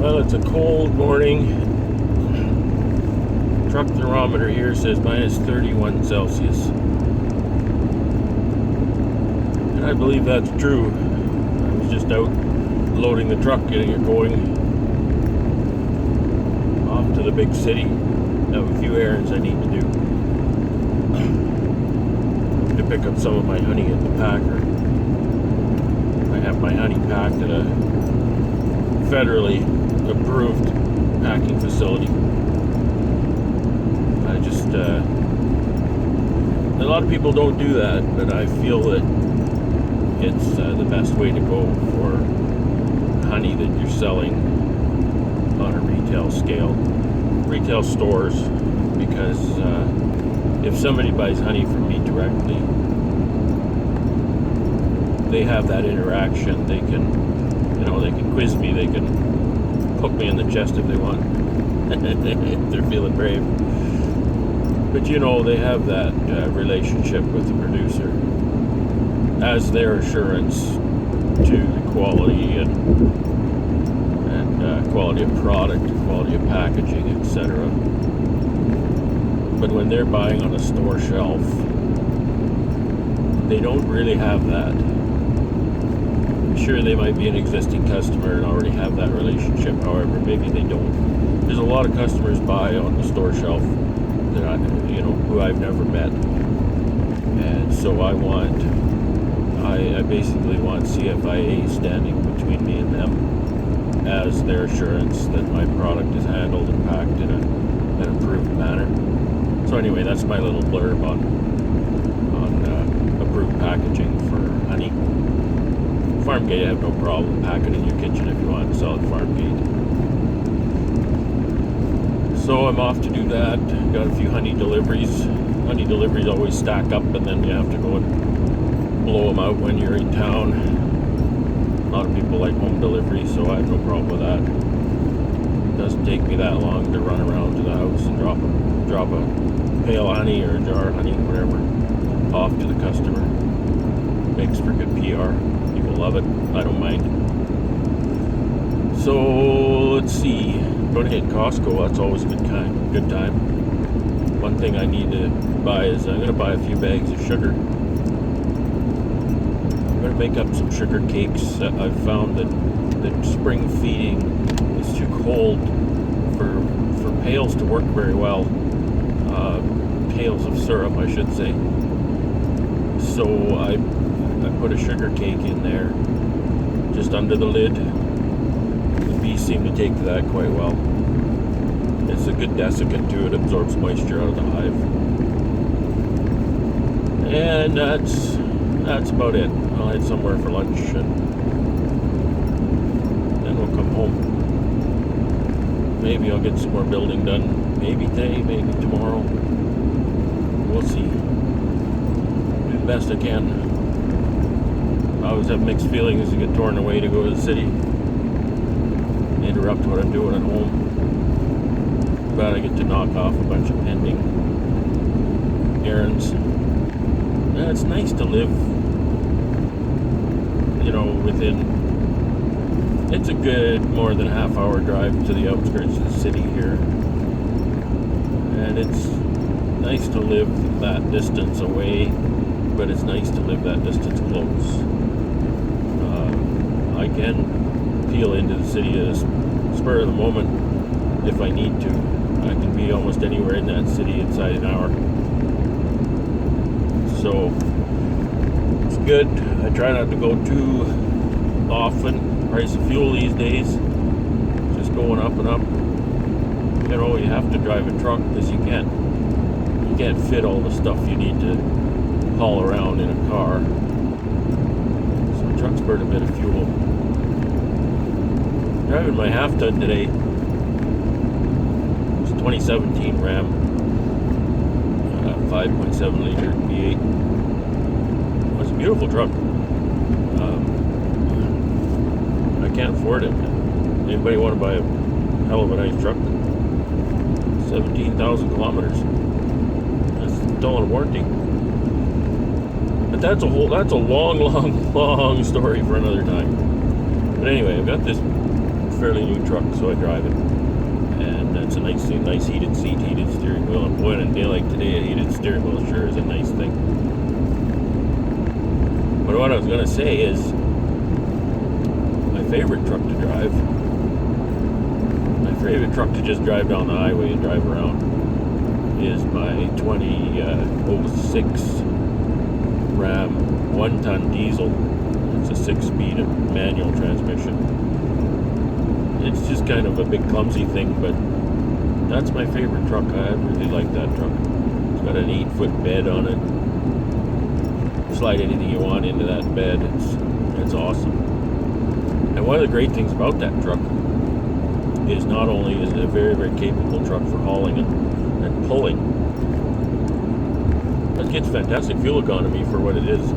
Well, it's a cold morning. Truck thermometer here says minus 31 Celsius. And I believe that's true. I was just out loading the truck, getting it going off to the big city. I have a few errands I need to do. To pick up some of my honey at the packer. I have my honey packed at a federally approved packing facility. I just a lot of people don't do that, but I feel that it's the best way to go for honey that you're selling on a retail scale, retail stores, because if somebody buys honey from me directly, they have that interaction. They can, they can quiz me, they can poke me in the chest if they want, if they're feeling brave. But they have that relationship with the producer as their assurance to the quality and quality of product, quality of packaging, etc. But when they're buying on a store shelf, they don't really have that. Sure, they might be an existing customer and already have that relationship. However, maybe they don't. There's a lot of customers buy on the store shelf that who I've never met, and so I basically want CFIA standing between me and them as their assurance that my product is handled and packed in an approved manner. So anyway, that's my little blurb on approved packaging for honey. Farmgate, I have no problem. Pack it in your kitchen if you want to sell at Farmgate. So I'm off to do that. Got a few honey deliveries. Honey deliveries always stack up, and then you have to go and blow them out when you're in town. A lot of people like home delivery, so I have no problem with that. It doesn't take me that long to run around to the house and drop a pail of honey or a jar of honey, whatever, off to the customer. Makes for good PR. Love it. I don't mind. So let's see. Going to hit Costco. That's always a good time. One thing I need to buy is I'm going to buy a few bags of sugar. I'm going to make up some sugar cakes. I've found that spring feeding is too cold for pails to work very well. Pails of syrup, I should say. So I put a sugar cake in there, just under the lid. The bees seem to take to that quite well. It's a good desiccant too. It absorbs moisture out of the hive. And that's about it. I'll head somewhere for lunch and then we'll come home. Maybe I'll get some more building done. Maybe today, maybe tomorrow. We'll see. Do the best I can. I always have mixed feelings to get torn away to go to the city, interrupt what I'm doing at home. But I get to knock off a bunch of pending errands. And it's nice to live, within. It's a good more than half-hour drive to the outskirts of the city here, and it's nice to live that distance away. But it's nice to live that distance close. I can peel into the city at a spur of the moment if I need to. I can be almost anywhere in that city inside an hour. So it's good. I try not to go too often. Price of fuel these days just going up and up. You have to drive a truck because you can't fit all the stuff you need to haul around in a car. So trucks burn a bit of fuel. Driving my half ton today. It's a 2017 Ram, 5.7 liter V8. It's a beautiful truck. I can't afford it. Anybody want to buy a hell of a nice truck? 17,000 kilometers. That's still on warranty. But that's a long story for another time. But anyway, I've got this fairly new truck, so I drive it. And it's a nice thing, nice heated seat, heated steering wheel. And boy, in a day like today, a heated steering wheel sure is a nice thing. But what I was going to say is, my favorite truck to drive, my favorite truck to just drive down the highway and drive around, is my 2006 Ram 1-ton diesel. It's a 6-speed manual transmission. It's just kind of a big clumsy thing, but that's my favorite truck. I really like that truck. It's got an 8-foot bed on it. Slide anything you want into that bed. It's awesome. And one of the great things about that truck is not only is it a very, very capable truck for hauling and pulling, but it gets fantastic fuel economy for what it is.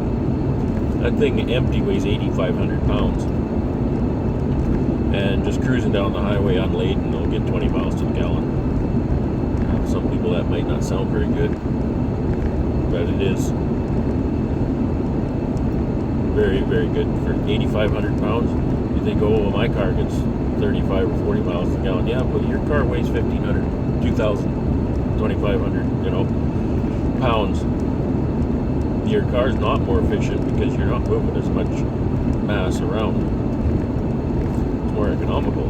That thing empty weighs 8,500 pounds. And just cruising down the highway unladen, it'll get 20 miles to the gallon. Some people that might not sound very good, but it is very, very good for 8,500 pounds. You think, oh, well, my car gets 35 or 40 miles to the gallon. Yeah, but your car weighs 1,500, 2,000, 2,500, pounds. Your car's not more efficient because you're not moving as much mass around. It's more economical.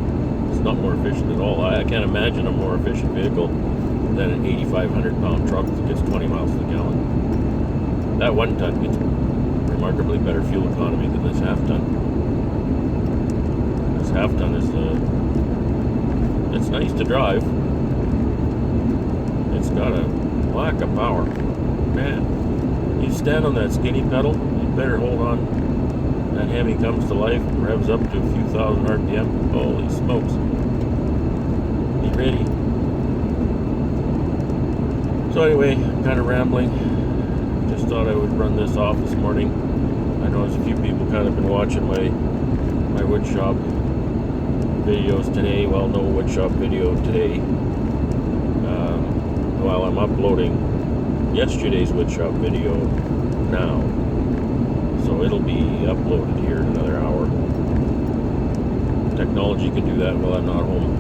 It's not more efficient at all. I can't imagine a more efficient vehicle than an 8,500 pound truck that gets 20 miles to the gallon. That 1-ton gets remarkably better fuel economy than this half-ton. This half-ton is it's nice to drive. It's got a whack of power. Man, you stand on that skinny pedal, you better hold on. That Hemi comes to life, revs up to a few thousand RPM. Holy smokes. Be ready. So anyway, kind of rambling. Just thought I would run this off this morning. I noticed a few people kind of been watching my wood shop videos today. Well, no wood shop video today. While I'm uploading yesterday's wood shop video now. So it'll be uploaded here in another hour. Technology can do that while I'm not home.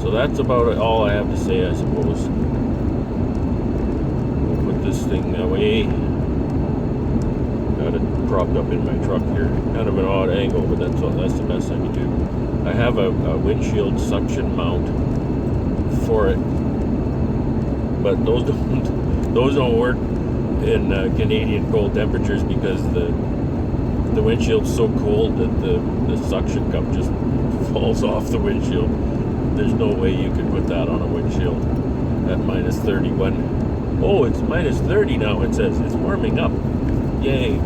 So that's about all I have to say, I suppose. We'll put this thing away. Got it propped up in my truck here. Kind of an odd angle, but that's the best I can do. I have a windshield suction mount for it, but those don't work in Canadian cold temperatures because the windshield's so cold that the suction cup just falls off the windshield. There's no way you could put that on a windshield at minus 31. Oh, it's minus 30 now, it says. It's warming up. Yay.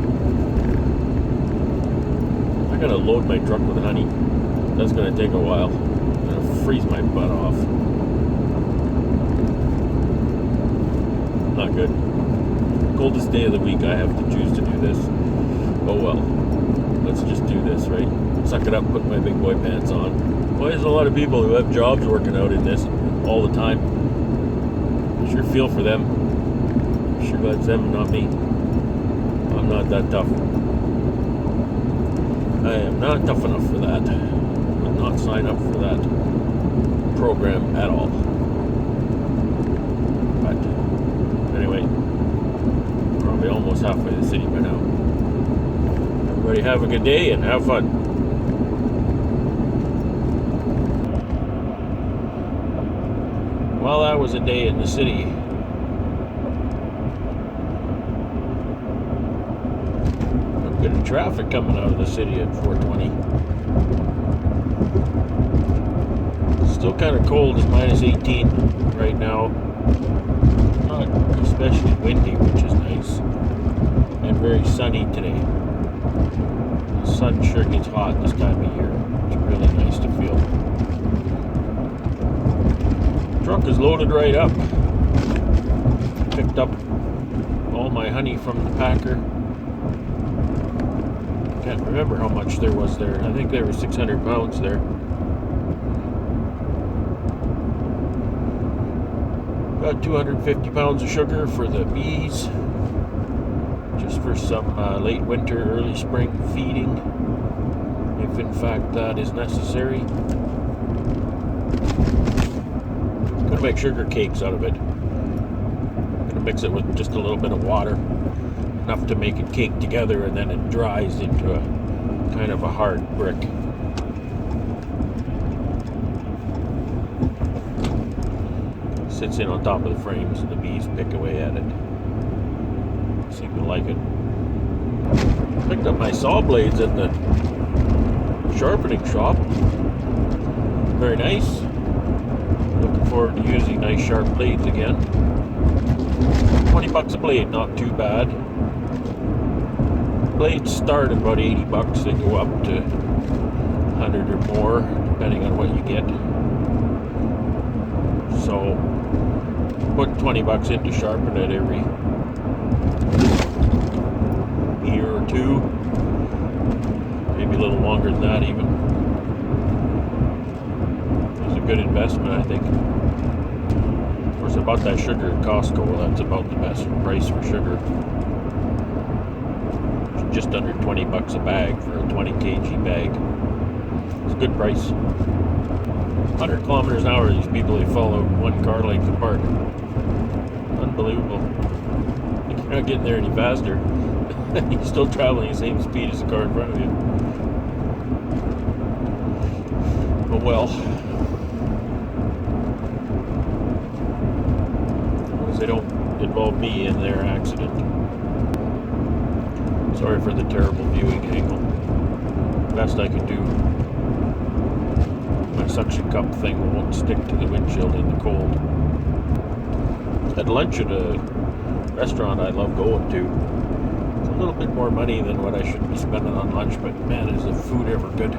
I gotta load my truck with honey. That's gonna take a while. I'm gonna freeze my butt off. Not good. Coldest day of the week, I have to choose to do this. Oh well. Let's just do this, right? Suck it up, put my big boy pants on. Well, there's a lot of people who have jobs working out in this all the time. I sure feel for them. I'm sure that's them, not me. I'm not that tough. I am not tough enough for that. Would not sign up for that program at all. But anyway, probably almost halfway to the city by now. Everybody have a good day and have fun. Well, that was a day in the city. A bit of traffic coming out of the city at 4:20. Still kind of cold. It's minus 18 right now. Not especially windy, which is nice. And very sunny today. The sun sure gets hot this time of year. It's really nice to feel. Truck is loaded right up. Picked up all my honey from the packer. Can't remember how much there was there. I think there were 600 pounds there. Got 250 pounds of sugar for the bees. Just for some late winter, early spring feeding. if in fact that is necessary. Gonna make sugar cakes out of it. Gonna mix it with just a little bit of water, enough to make it cake together, and then it dries into a kind of a hard brick. Sits in on top of the frames and the bees pick away at it. Seem to like it. Picked up my saw blades at the sharpening shop. Very nice. Looking forward to using nice sharp blades again. $20 a blade, not too bad. Blades start at about $80. They go up to 100 or more, depending on what you get. So, put $20 in to sharpen it every year or two. Maybe a little longer than that even. It's a good investment, I think. Of course, I bought that sugar at Costco. Well, that's about the best price for sugar. Just under $20 a bag for a 20 kg bag. It's a good price. 100 kilometers an hour, these people, they follow one car length apart. Unbelievable. You're not getting there any faster. You're still traveling the same speed as the car in front of you. But well, as long as they don't involve me in their accident. Sorry for the terrible viewing angle. Best I can do. My suction cup thing won't stick to the windshield in the cold. Had lunch at a restaurant I love going to. It's a little bit more money than what I should be spending on lunch, but man, is the food ever good.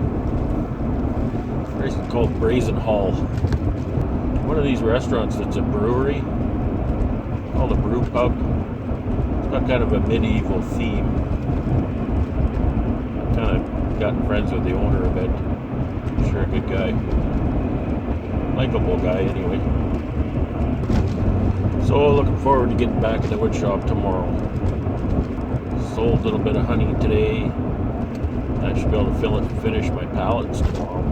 It's called Brazen Hall. One of these restaurants that's a brewery, called a brew pub. It's got kind of a medieval theme. I've kind of gotten friends with the owner a bit. Sure, a good guy. Likeable guy, anyway. So, looking forward to getting back in the wood shop tomorrow. Sold a little bit of honey today. I should be able to finish my pallets tomorrow.